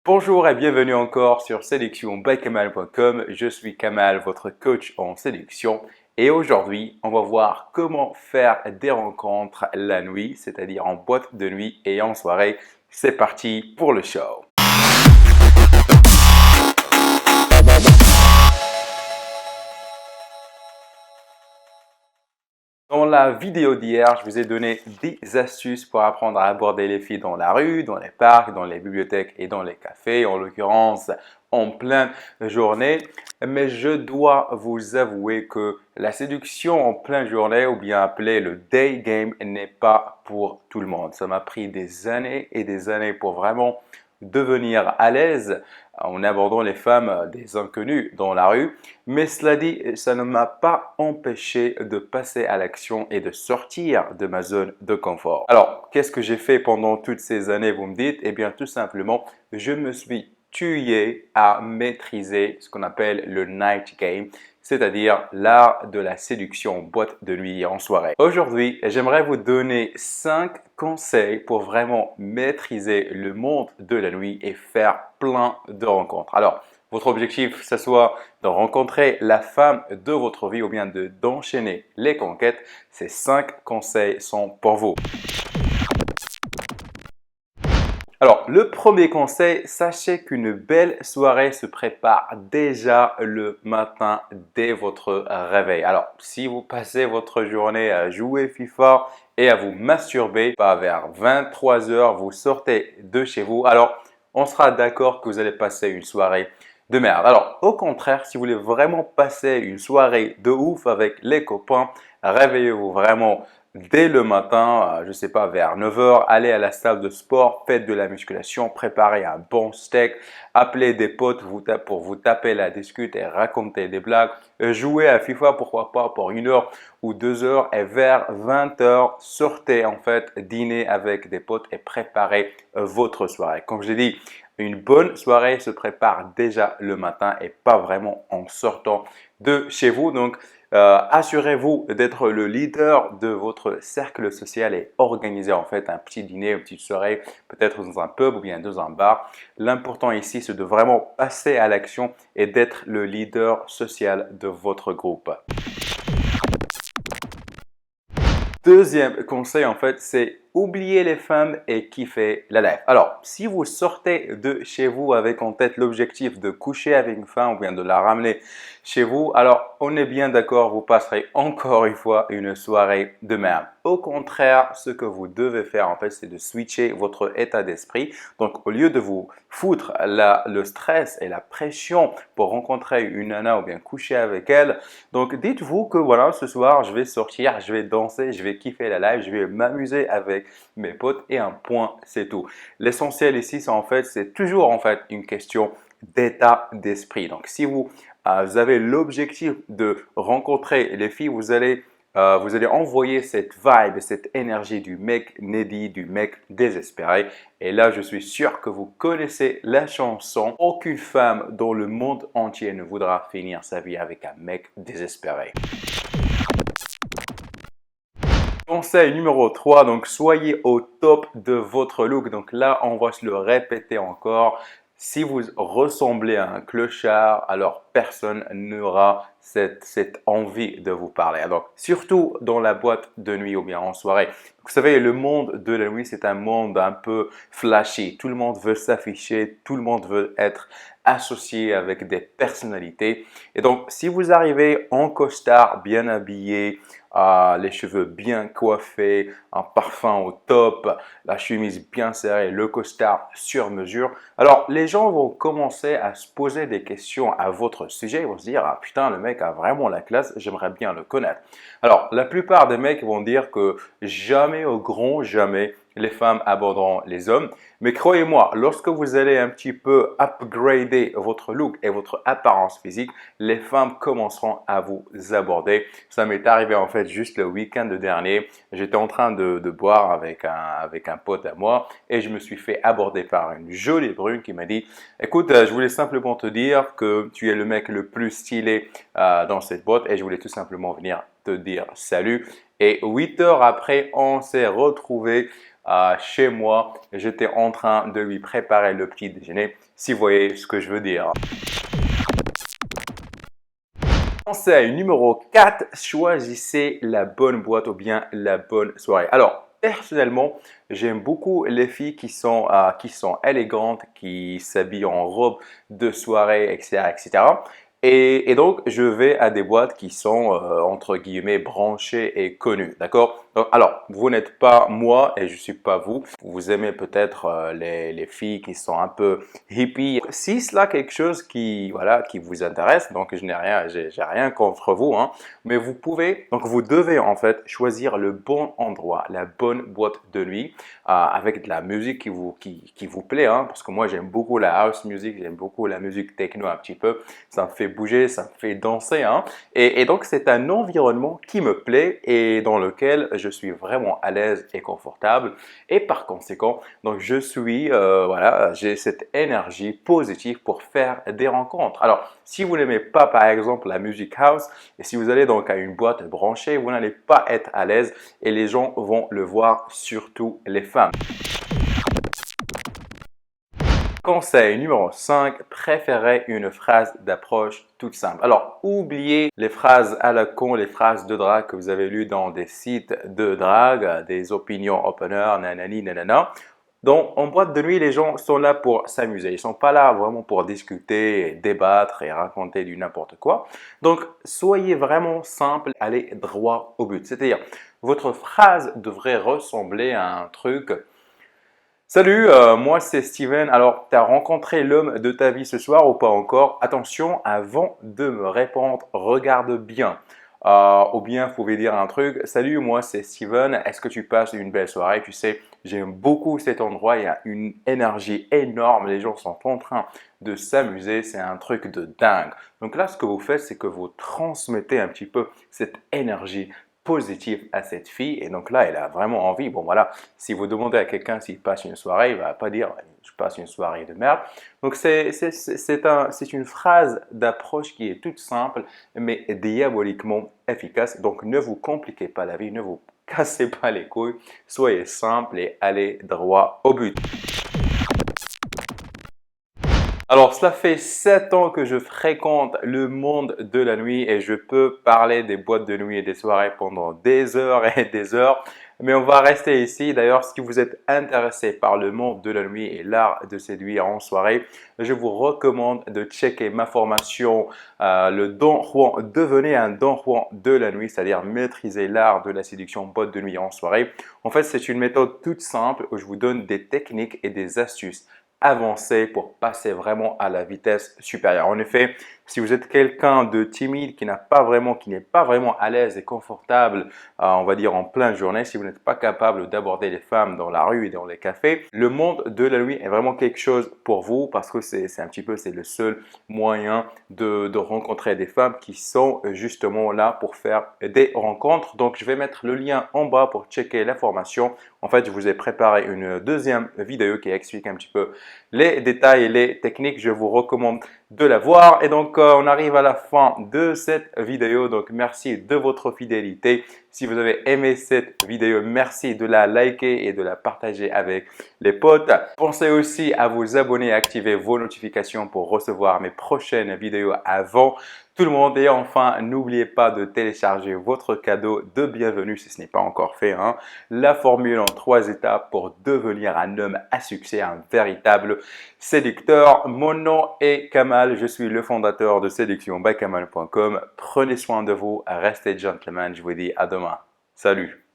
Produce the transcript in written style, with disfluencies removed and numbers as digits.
Bonjour et bienvenue encore sur sélectionbykamal.com. Je suis Kamal, votre coach en séduction. Et aujourd'hui, on va voir comment faire des rencontres la nuit, c'est-à-dire en boîte de nuit et en soirée. C'est parti pour le show. Dans la vidéo d'hier, je vous ai donné 10 astuces pour apprendre à aborder les filles dans la rue, dans les parcs, dans les bibliothèques et dans les cafés, en l'occurrence en pleine journée. Mais je dois vous avouer que la séduction en pleine journée, ou bien appelée le day game, n'est pas pour tout le monde. Ça m'a pris des années et des années pour vraiment devenir à l'aise en abordant les femmes des inconnus dans la rue. Mais cela dit, ça ne m'a pas empêché de passer à l'action et de sortir de ma zone de confort. Alors, qu'est-ce que j'ai fait pendant toutes ces années, vous me dites? Eh bien, tout simplement, je me suis tué à maîtriser ce qu'on appelle le night game, c'est-à-dire l'art de la séduction en boîte de nuit et en soirée. Aujourd'hui, j'aimerais vous donner 5 conseils pour vraiment maîtriser le monde de la nuit et faire plein de rencontres. Alors, votre objectif, ce soit de rencontrer la femme de votre vie ou bien d'enchaîner les conquêtes, ces 5 conseils sont pour vous. Alors, le premier conseil, sachez qu'une belle soirée se prépare déjà le matin dès votre réveil. Alors, si vous passez votre journée à jouer FIFA et à vous masturber, pas vers 23 heures, vous sortez de chez vous, alors on sera d'accord que vous allez passer une soirée de merde. Alors, au contraire, si vous voulez vraiment passer une soirée de ouf avec les copains, réveillez-vous vraiment dès le matin, je ne sais pas, vers 9 heures, allez à la salle de sport, faites de la musculation, préparez un bon steak, appelez des potes pour vous taper la discute et raconter des blagues, jouez à FIFA, pourquoi pas, pour 1 heure ou 2 heures et vers 20 heures, sortez en fait, dîner avec des potes et préparez votre soirée. Comme je l'ai dit, une bonne soirée se prépare déjà le matin et pas vraiment en sortant de chez vous. Donc, assurez-vous d'être le leader de votre cercle social et organisez en fait un petit dîner, une petite soirée, peut-être dans un pub ou bien dans un bar. L'important ici, c'est de vraiment passer à l'action et d'être le leader social de votre groupe. Deuxième conseil, en fait, c'est oublier les femmes et kiffer la life. Alors, si vous sortez de chez vous avec en tête l'objectif de coucher avec une femme ou bien de la ramener chez vous, alors on est bien d'accord, vous passerez encore une fois une soirée de merde. Au contraire, ce que vous devez faire, en fait, c'est de switcher votre état d'esprit. Donc, au lieu de vous foutre le stress et la pression pour rencontrer une nana ou bien coucher avec elle, donc dites-vous que voilà, ce soir, je vais sortir, je vais danser, je vais kiffer la life, je vais m'amuser avec mes potes et un point, c'est tout. L'essentiel ici, c'est toujours en fait une question d'état d'esprit. Donc, si vous avez l'objectif de rencontrer les filles, vous allez envoyer cette vibe, cette énergie du mec needy, du mec désespéré. Et là, je suis sûr que vous connaissez la chanson. Aucune femme dans le monde entier ne voudra finir sa vie avec un mec désespéré. Conseil numéro 3, donc soyez au top de votre look. Donc là, on va se le répéter encore. Si vous ressemblez à un clochard, alors personne n'aura cette envie de vous parler. Alors, surtout dans la boîte de nuit ou bien en soirée. Vous savez, le monde de la nuit, c'est un monde un peu flashy. Tout le monde veut s'afficher, tout le monde veut être associé avec des personnalités. Et donc, si vous arrivez en costard, bien habillé, les cheveux bien coiffés, un parfum au top, la chemise bien serrée, le costard sur mesure. Alors, les gens vont commencer à se poser des questions à votre sujet. Ils vont se dire, ah putain, le mec a vraiment la classe, j'aimerais bien le connaître. Alors, la plupart des mecs vont dire que jamais au grand jamais, les femmes aborderont les hommes. Mais croyez-moi, lorsque vous allez un petit peu upgrader votre look et votre apparence physique, les femmes commenceront à vous aborder. Ça m'est arrivé en fait juste le week-end dernier. J'étais en train de boire avec un pote à moi et je me suis fait aborder par une jolie brune qui m'a dit « Écoute, je voulais simplement te dire que tu es le mec le plus stylé dans cette boîte et je voulais tout simplement venir te dire salut. Et 8 heures après, on s'est retrouvés chez moi. J'étais en train de lui préparer le petit déjeuner, si vous voyez ce que je veux dire. Conseil numéro 4, choisissez la bonne boîte ou bien la bonne soirée. Alors, personnellement, j'aime beaucoup les filles qui sont élégantes, qui s'habillent en robe de soirée, etc., etc. Et donc, je vais à des boîtes qui sont, entre guillemets, branchées et connues. D'accord? Donc, alors, vous n'êtes pas moi et je ne suis pas vous. Vous aimez peut-être les filles qui sont un peu hippies. Si cela est quelque chose voilà, qui vous intéresse, donc je n'ai rien, j'ai rien contre vous, hein, mais vous devez en fait choisir le bon endroit, la bonne boîte de nuit avec de la musique qui vous plaît, hein, parce que moi j'aime beaucoup la house music, j'aime beaucoup la musique techno un petit peu, ça me fait bouger, ça me fait danser, hein, et donc c'est un environnement qui me plaît et dans lequel je suis vraiment à l'aise et confortable, et par conséquent, donc voilà, j'ai cette énergie positive pour faire des rencontres. Alors, si vous n'aimez pas par exemple la musique house et si vous allez donc à une boîte branchée, vous n'allez pas être à l'aise et les gens vont le voir, surtout les femmes. Conseil numéro 5, préférez une phrase d'approche toute simple. Alors, oubliez les phrases à la con, les phrases de drague que vous avez lues dans des sites de drague, des opinions opener, nanani, nanana. Donc, en boîte de nuit, les gens sont là pour s'amuser. Ils ne sont pas là vraiment pour discuter, débattre et raconter du n'importe quoi. Donc, soyez vraiment simple, allez droit au but. C'est-à-dire, votre phrase devrait ressembler à un truc. Salut, moi c'est Steven. Alors, tu as rencontré l'homme de ta vie ce soir ou pas encore? Attention, avant de me répondre, regarde bien. Ou bien, vous pouvez dire un truc. Salut, moi c'est Steven. Est-ce que tu passes une belle soirée? Tu sais, j'aime beaucoup cet endroit. Il y a une énergie énorme. Les gens sont en train de s'amuser. C'est un truc de dingue. Donc là, ce que vous faites, c'est que vous transmettez un petit peu cette énergie positive à cette fille et donc là elle a vraiment envie. Bon voilà, si vous demandez à quelqu'un s'il passe une soirée, il va pas dire je passe une soirée de merde. Donc c'est une phrase d'approche qui est toute simple mais diaboliquement efficace. Donc ne vous compliquez pas la vie, ne vous cassez pas les couilles, soyez simple et allez droit au but. Alors, cela fait 7 ans que je fréquente le monde de la nuit et je peux parler des boîtes de nuit et des soirées pendant des heures et des heures. Mais on va rester ici. D'ailleurs, si vous êtes intéressé par le monde de la nuit et l'art de séduire en soirée, je vous recommande de checker ma formation le Don Juan, devenez un Don Juan de la nuit, c'est-à-dire maîtriser l'art de la séduction boîte de nuit en soirée. En fait, c'est une méthode toute simple où je vous donne des techniques et des astuces avancer pour passer vraiment à la vitesse supérieure. En effet, si vous êtes quelqu'un de timide qui n'est pas vraiment à l'aise et confortable, on va dire en pleine journée, si vous n'êtes pas capable d'aborder les femmes dans la rue et dans les cafés, le monde de la nuit est vraiment quelque chose pour vous parce que c'est le seul moyen de rencontrer des femmes qui sont justement là pour faire des rencontres. Donc, je vais mettre le lien en bas pour checker la formation. En fait, je vous ai préparé une deuxième vidéo qui explique un petit peu les détails et les techniques. Je vous recommande de la voir. Et donc, on arrive à la fin de cette vidéo. Donc, merci de votre fidélité. Si vous avez aimé cette vidéo, merci de la liker et de la partager avec les potes. Pensez aussi à vous abonner et activer vos notifications pour recevoir mes prochaines vidéos avant tout le monde. Et enfin, n'oubliez pas de télécharger votre cadeau de bienvenue si ce n'est pas encore fait, hein. La formule en 3 étapes pour devenir un homme à succès, un véritable séducteur. Mon nom est Kamal, je suis le fondateur de séductionbykamal.com. Prenez soin de vous, restez gentlemen, je vous dis à demain. Salut!